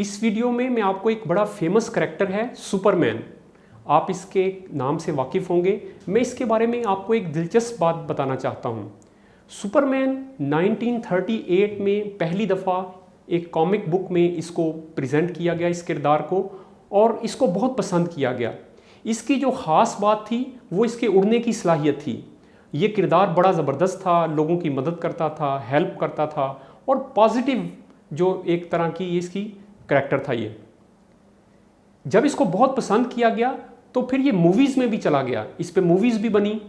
इस वीडियो में मैं आपको एक बड़ा फेमस करैक्टर है सुपरमैन, आप इसके नाम से वाकिफ़ होंगे। मैं इसके बारे में आपको एक दिलचस्प बात बताना चाहता हूँ। सुपरमैन 1938 में पहली दफ़ा एक कॉमिक बुक में इसको प्रेजेंट किया गया, इस किरदार को, और इसको बहुत पसंद किया गया। इसकी जो ख़ास बात थी वो इसके उड़ने की सलाहियत थी। ये किरदार बड़ा ज़बरदस्त था, लोगों की मदद करता था, हेल्प करता था, और पॉजिटिव जो एक तरह की इसकी करैक्टर था। ये जब इसको बहुत पसंद किया गया तो फिर ये मूवीज़ में भी चला गया, इस पे मूवीज़ भी बनी,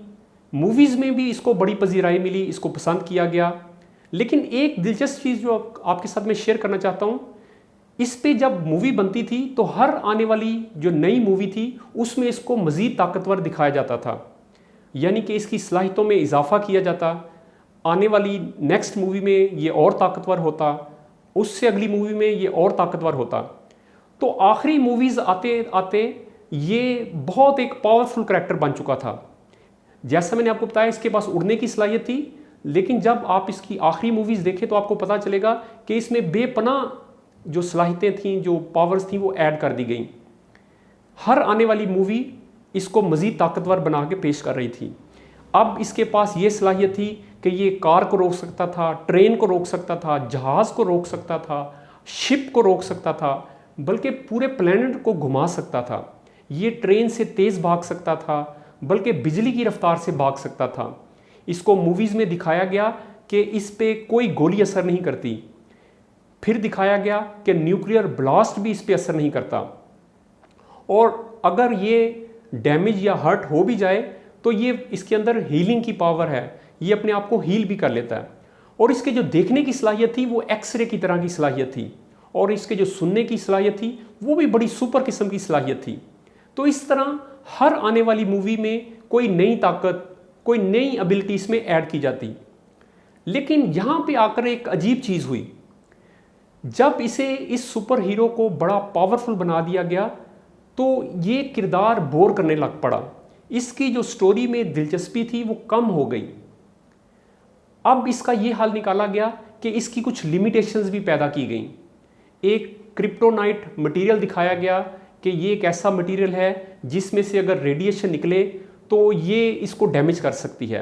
मूवीज़ में भी इसको बड़ी पजीराई मिली, इसको पसंद किया गया। लेकिन एक दिलचस्प चीज़ जो आपके साथ मैं शेयर करना चाहता हूँ, इस पे जब मूवी बनती थी तो हर आने वाली जो नई मूवी थी उसमें इसको मज़ीद ताकतवर दिखाया जाता था, यानी कि इसकी सलाहियतों में इजाफा किया जाता। आने वाली नेक्स्ट मूवी में ये और ताकतवर होता, उससे अगली मूवी में ये और ताकतवर होता। तो आखिरी मूवीज़ आते आते ये बहुत एक पावरफुल करैक्टर बन चुका था। जैसा मैंने आपको बताया, इसके पास उड़ने की सलाहियत थी, लेकिन जब आप इसकी आखिरी मूवीज़ देखें तो आपको पता चलेगा कि इसमें बेपनाह जो सलाहियतें थीं, जो पावर्स थी, वो ऐड कर दी गई। हर आने वाली मूवी इसको मज़ीद ताकतवर बना के पेश कर रही थी। अब इसके पास ये सलाहियत थी कि ये कार को रोक सकता था, ट्रेन को रोक सकता था, जहाज़ को रोक सकता था, शिप को रोक सकता था, बल्कि पूरे प्लेनेट को घुमा सकता था। ये ट्रेन से तेज़ भाग सकता था, बल्कि बिजली की रफ्तार से भाग सकता था। इसको मूवीज़ में दिखाया गया कि इस पे कोई गोली असर नहीं करती। फिर दिखाया गया कि न्यूक्लियर ब्लास्ट भी इस पे असर नहीं करता, और अगर ये डैमेज या हर्ट हो भी जाए तो ये इसके अंदर हीलिंग की पावर है, ये अपने आप को हील भी कर लेता है। और इसके जो देखने की सलाहियत थी वो एक्सरे की तरह की सलाहियत थी, और इसके जो सुनने की सलाहियत थी वो भी बड़ी सुपर किस्म की सलाहियत थी। तो इस तरह हर आने वाली मूवी में कोई नई ताकत, कोई नई एबिलिटी इसमें ऐड की जाती। लेकिन यहाँ पे आकर एक अजीब चीज़ हुई, जब इस सुपर हीरो को बड़ा पावरफुल बना दिया गया तो ये किरदार बोर करने लग पड़ा। इसकी जो स्टोरी में दिलचस्पी थी वो कम हो गई। अब इसका ये हाल निकाला गया कि इसकी कुछ लिमिटेशंस भी पैदा की गई। एक क्रिप्टोनाइट मटेरियल दिखाया गया कि ये एक ऐसा मटेरियल है जिसमें से अगर रेडिएशन निकले तो ये इसको डैमेज कर सकती है,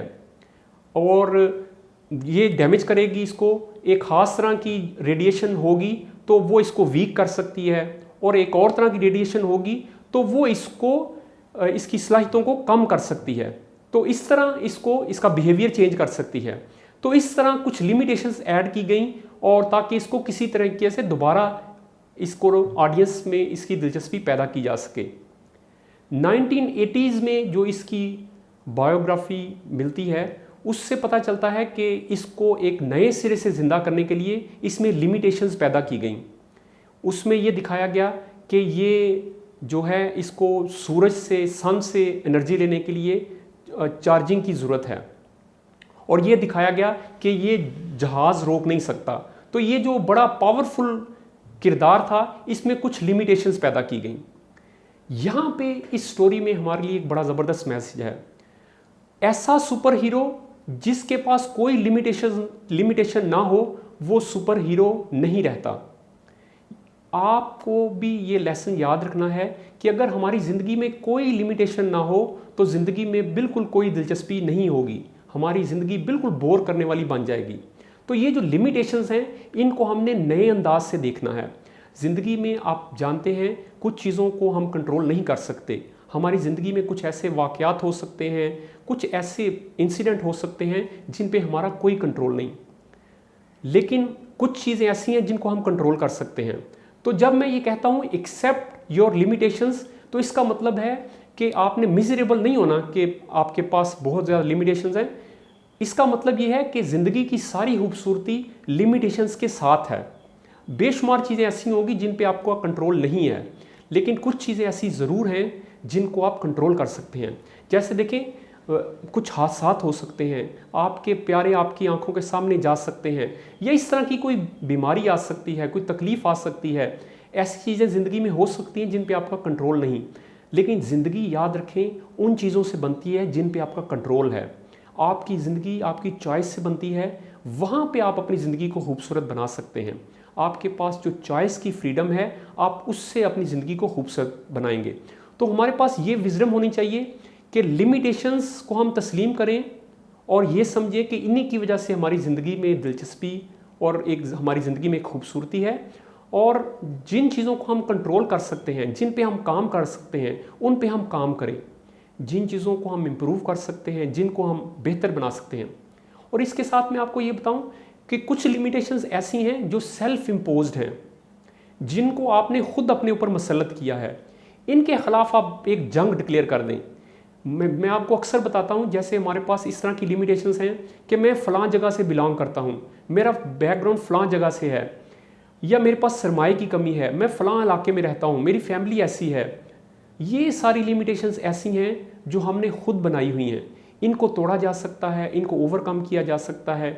और ये डैमेज करेगी इसको। एक ख़ास तरह की रेडिएशन होगी तो वो इसको वीक कर सकती है, और एक और तरह की रेडिएशन होगी तो वो इसकी सलाहियतों को कम कर सकती है। तो इस तरह इसका बिहेवियर चेंज कर सकती है। तो इस तरह कुछ लिमिटेशंस ऐड की गई, और ताकि इसको किसी तरीके से दोबारा इसको ऑडियंस में इसकी दिलचस्पी पैदा की जा सके। 1980s में जो इसकी बायोग्राफी मिलती है उससे पता चलता है कि इसको एक नए सिरे से ज़िंदा करने के लिए इसमें लिमिटेशंस पैदा की गई। उसमें ये दिखाया गया कि ये जो है इसको सूरज से, सन से एनर्जी लेने के लिए चार्जिंग की ज़रूरत है, और ये दिखाया गया कि ये जहाज़ रोक नहीं सकता। तो ये जो बड़ा पावरफुल किरदार था, इसमें कुछ लिमिटेशंस पैदा की गई। यहाँ पे इस स्टोरी में हमारे लिए एक बड़ा ज़बरदस्त मैसेज है। ऐसा सुपर हीरो जिसके पास कोई लिमिटेशन ना हो वो सुपर हीरो नहीं रहता। आपको भी ये लेसन याद रखना है कि अगर हमारी ज़िंदगी में कोई लिमिटेशन ना हो तो ज़िंदगी में बिल्कुल कोई दिलचस्पी नहीं होगी, हमारी ज़िंदगी बिल्कुल बोर करने वाली बन जाएगी। तो ये जो लिमिटेशंस हैं इनको हमने नए अंदाज से देखना है। ज़िंदगी में आप जानते हैं कुछ चीज़ों को हम कंट्रोल नहीं कर सकते। हमारी ज़िंदगी में कुछ ऐसे वाक़यात हो सकते हैं, कुछ ऐसे इंसिडेंट हो सकते हैं जिन पे हमारा कोई कंट्रोल नहीं, लेकिन कुछ चीज़ें ऐसी हैं जिनको हम कंट्रोल कर सकते हैं। तो जब मैं ये कहता हूँ एक्सेप्ट योर लिमिटेशंस, तो इसका मतलब है कि आपने मिजरेबल नहीं होना कि आपके पास बहुत ज़्यादा लिमिटेशंस हैं। इसका मतलब ये है कि ज़िंदगी की सारी खूबसूरती लिमिटेशंस के साथ है। बेशुमार चीज़ें ऐसी होंगी जिन पे आपको कंट्रोल नहीं है, लेकिन कुछ चीज़ें ऐसी ज़रूर हैं जिनको आप कंट्रोल कर सकते हैं। जैसे देखें, कुछ हादसा हो सकते हैं, आपके प्यारे आपकी आंखों के सामने जा सकते हैं, या इस तरह की कोई बीमारी आ सकती है, कोई तकलीफ़ आ सकती है। ऐसी चीज़ें ज़िंदगी में हो सकती हैं जिन पे आपका कंट्रोल नहीं, लेकिन ज़िंदगी याद रखें उन चीज़ों से बनती है जिन पे आपका कंट्रोल है। आपकी ज़िंदगी आपकी चॉइस से बनती है, वहाँ पे आप अपनी ज़िंदगी को खूबसूरत बना सकते हैं। आपके पास जो चॉइस की फ्रीडम है, आप उससे अपनी ज़िंदगी को खूबसूरत बनाएंगे। तो हमारे पास ये विजडम होनी चाहिए कि लिमिटेशंस को हम तस्लीम करें और ये समझें कि इन्हीं की वजह से हमारी ज़िंदगी में दिलचस्पी और एक हमारी ज़िंदगी में खूबसूरती है। और जिन चीज़ों को हम कंट्रोल कर सकते हैं, जिन पे हम काम कर सकते हैं, उन पे हम काम करें। जिन चीज़ों को हम इम्प्रूव कर सकते हैं, जिनको हम बेहतर बना सकते हैं। और इसके साथ मैं आपको ये बताऊं कि कुछ लिमिटेशंस ऐसी हैं जो सेल्फ इम्पोज्ड हैं, जिनको आपने खुद अपने ऊपर मसलत किया है। इनके खिलाफ आप एक जंग डिक्लेयर कर दें। मैं आपको अक्सर बताता हूं, जैसे हमारे पास इस तरह की लिमिटेशंस हैं कि मैं फ़लाँ जगह से बिलोंग करता हूं, मेरा बैकग्राउंड फ़लाँ जगह से है, या मेरे पास सरमाए की कमी है, मैं फ़लाँ इलाके में रहता हूँ, मेरी फैमिली ऐसी है। ये सारी लिमिटेशंस ऐसी हैं जो हमने खुद बनाई हुई हैं। इनको तोड़ा जा सकता है, इनको ओवरकम किया जा सकता है।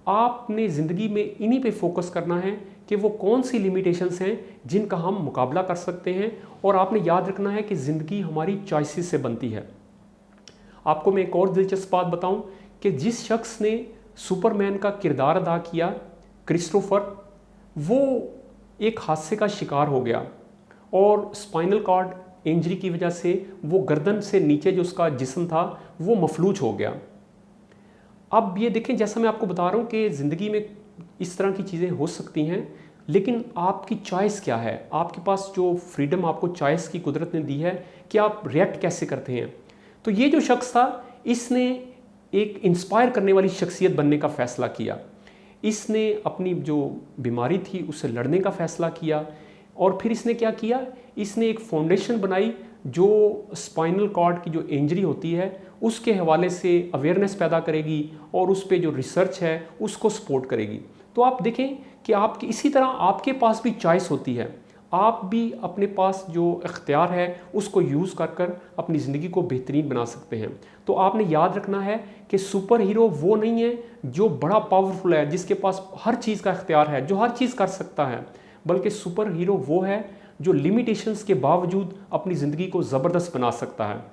आपने ज़िंदगी में इन्हीं पे फोकस करना है कि वो कौन सी लिमिटेशंस हैं जिनका हम मुकाबला कर सकते हैं। और आपने याद रखना है कि ज़िंदगी हमारी चॉइसेस से बनती है। आपको मैं एक और दिलचस्प बात बताऊं कि जिस शख्स ने सुपरमैन का किरदार अदा किया, क्रिस्टोफर, वो एक हादसे का शिकार हो गया और स्पाइनल कॉर्ड इंजरी की वजह से वो गर्दन से नीचे जो उसका जिस्म था वो मफलूज हो गया। अब ये देखें, जैसा मैं आपको बता रहा हूँ कि ज़िंदगी में इस तरह की चीज़ें हो सकती हैं, लेकिन आपकी चॉइस क्या है। आपके पास जो फ्रीडम आपको चॉइस की कुदरत ने दी है कि आप रिएक्ट कैसे करते हैं। तो ये जो शख्स था, इसने एक इंस्पायर करने वाली शख्सियत बनने का फ़ैसला किया। इसने अपनी जो बीमारी थी उससे लड़ने का फ़ैसला किया। और फिर इसने क्या किया, इसने एक फाउंडेशन बनाई जो स्पाइनल कॉर्ड की जो इंजरी होती है उसके हवाले से अवेयरनेस पैदा करेगी और उस पर जो रिसर्च है उसको सपोर्ट करेगी। तो आप देखें कि आपकी इसी तरह आपके पास भी चॉइस होती है। आप भी अपने पास जो इख्तियार है उसको यूज़ कर कर अपनी ज़िंदगी को बेहतरीन बना सकते हैं। तो आपने याद रखना है कि सुपर हीरो वो नहीं है जो बड़ा पावरफुल है, जिसके पास हर चीज़ का इख्तियार है, जो हर चीज़ कर सकता है, बल्कि सुपर हीरो वो है जो लिमिटेशंस के बावजूद अपनी ज़िंदगी को ज़बरदस्त बना सकता है।